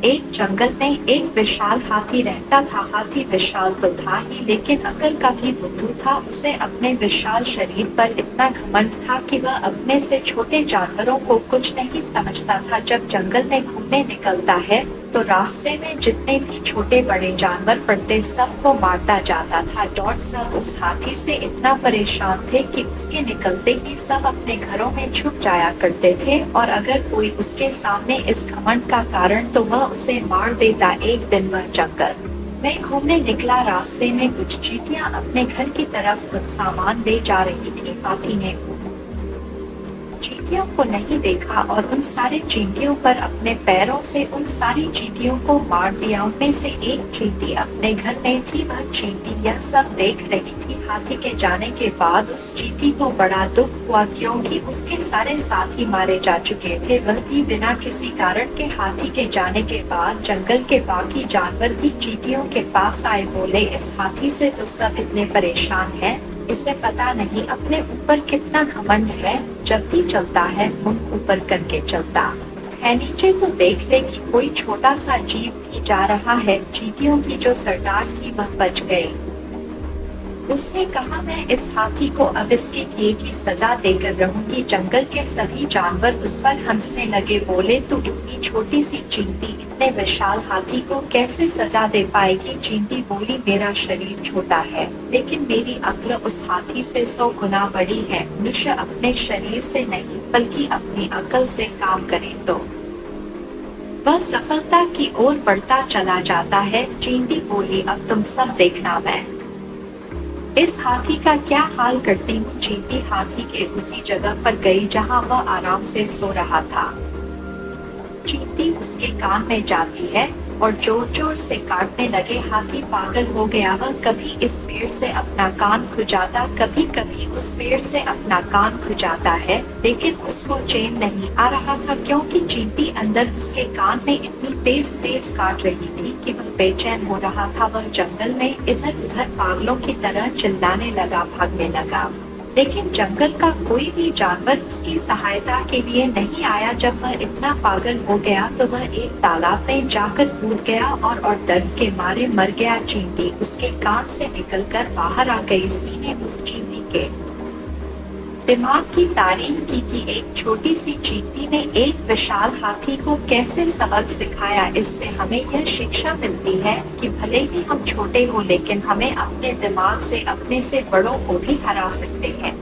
एक जंगल में एक विशाल हाथी रहता था। हाथी विशाल तो था ही, लेकिन अकल का भी बुद्धू था। उसे अपने विशाल शरीर पर इतना घमंड था कि वह अपने से छोटे जानवरों को कुछ नहीं समझता था। जब जंगल में घूमने निकलता है तो रास्ते में जितने भी छोटे बड़े जानवर पड़ते सबको मारता जाता था। डॉट सब उस हाथी से इतना परेशान थे कि उसके निकलते ही सब अपने घरों में छुप जाया करते थे, और अगर कोई उसके सामने इस घमंड का कारण तो वह उसे मार देता। एक दिन वह जंगल में घूमने निकला। रास्ते में कुछ चींटियां अपने घर की तरफ कुछ सामान ले जा रही थी। हाथी ने चींटियों को नहीं देखा और उन सारे चींटियों पर अपने पैरों से उन सारी चींटियों को मार दिया। उनमें से एक चींटी अपने घर में थी। वह चींटी यह सब देख रही थी। हाथी के जाने के बाद उस चींटी को बड़ा दुख हुआ, क्योंकि उसके सारे साथी मारे जा चुके थे, वह भी बिना किसी कारण के। हाथी के जाने के बाद जंगल के बाकी जानवर भी चींटियों के पास आए। बोले, इस हाथी से तो सब इतने परेशान हैं, इसे पता नहीं अपने ऊपर कितना घमंड है। जब भी चलता है मुंह ऊपर करके चलता है, नीचे तो देख ले कि कोई छोटा सा जीव भी जा रहा है। चींटियों की जो सरदार थी वह बच गई। उसने कहा, मैं इस हाथी को अब इसके किए की सजा देकर रहूंगी। जंगल के सभी जानवर उस पर हंसने लगे। बोले, तू इतनी छोटी सी चींटी इतने विशाल हाथी को कैसे सजा दे पाएगी? चींटी बोली, मेरा शरीर छोटा है, लेकिन मेरी अक्ल उस हाथी से 100 गुना बड़ी है। मनुष्य अपने शरीर से नहीं बल्कि अपनी अक्ल से काम करे तो वह सफलता की ओर बढ़ता चला जाता है। चींटी बोली, अब तुम सब देखना मैं इस हाथी का क्या हाल करती हूँ। चींटी हाथी के उसी जगह पर गई जहाँ वह आराम से सो रहा था। चींटी उसके कान में जाती है और जोर जोर से काटने लगे। हाथी पागल हो गया। वह कभी इस पेड़ से अपना कान खुजाता, कभी कभी उस पेड़ से अपना कान खुजाता है, लेकिन उसको चैन नहीं आ रहा था, क्योंकि चींटी अंदर उसके कान में इतनी तेज तेज काट रही थी कि वह बेचैन हो रहा था। वह जंगल में इधर उधर पागलों की तरह चिल्लाने लगा, भागने लगा, लेकिन जंगल का कोई भी जानवर उसकी सहायता के लिए नहीं आया। जब वह इतना पागल हो गया तो वह एक तालाब में जाकर कूद गया और दर्द के मारे मर गया। चींटी उसके कान से निकलकर बाहर आ गई। इसलिए ने उस चींटी के दिमाग की तारीफ की कि एक छोटी सी चींटी ने एक विशाल हाथी को कैसे सबक सिखाया। इससे हमें यह शिक्षा मिलती है कि भले ही हम छोटे हो, लेकिन हमें अपने दिमाग से अपने से बड़ों को भी हरा सकते हैं।